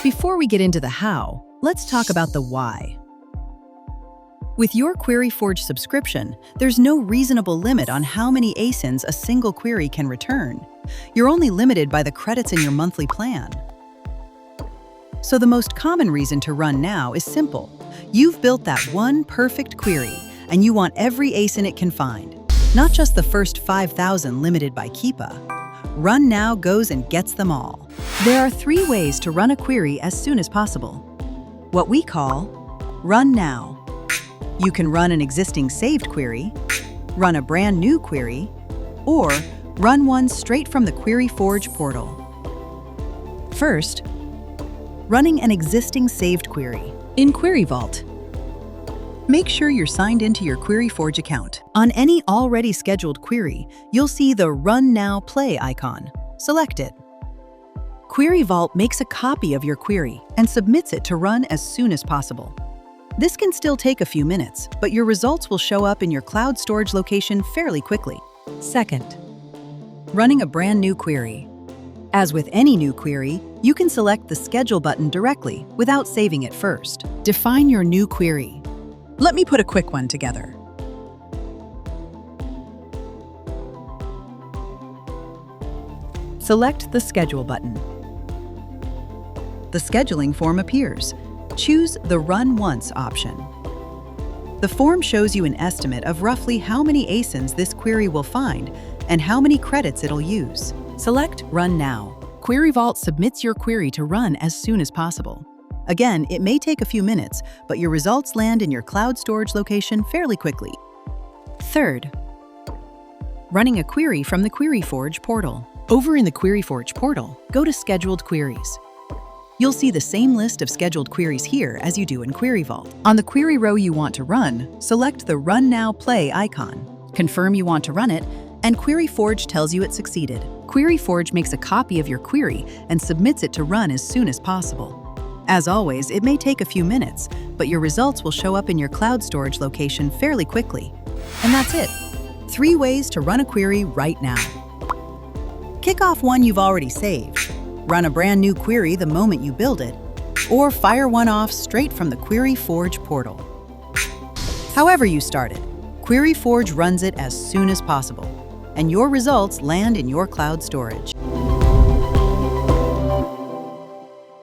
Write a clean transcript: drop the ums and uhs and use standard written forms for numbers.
Before we get into the how, let's talk about the why. With your QueryForge subscription, there's no reasonable limit on how many ASINs a single query can return. You're only limited by the credits in your monthly plan. So the most common reason to run now is simple. You've built that one perfect query, and you want every ASIN it can find, not just the first 5,000 limited by Keepa. Run Now goes and gets them all. There are 3 ways to run a query as soon as possible. What we call Run Now. You can run an existing saved query, run a brand new query, or run one straight from the QueryForge portal. First, running an existing saved query in QueryVault. Make sure you're signed into your QueryForge account. On any already scheduled query, you'll see the Run Now Play icon. Select it. QueryVault makes a copy of your query and submits it to run as soon as possible. This can still take a few minutes, but your results will show up in your cloud storage location fairly quickly. Second, running a brand new query. As with any new query, you can select the Schedule button directly without saving it first. Define your new query. Let me put a quick one together. Select the Schedule button. The scheduling form appears. Choose the Run Once option. The form shows you an estimate of roughly how many ASINs this query will find and how many credits it'll use. Select Run Now. QueryVault submits your query to run as soon as possible. Again, it may take a few minutes, but your results land in your cloud storage location fairly quickly. Third, running a query from the QueryForge portal. Over in the QueryForge portal, go to Scheduled Queries. You'll see the same list of scheduled queries here as you do in QueryVault. On the query row you want to run, select the Run Now Play icon. Confirm you want to run it, and QueryForge tells you it succeeded. QueryForge makes a copy of your query and submits it to run as soon as possible. As always, it may take a few minutes, but your results will show up in your cloud storage location fairly quickly. And that's it. 3 ways to run a query right now. Kick off one you've already saved. Run a brand new query the moment you build it, or fire one off straight from the QueryForge portal. However you start it, QueryForge runs it as soon as possible, and your results land in your cloud storage.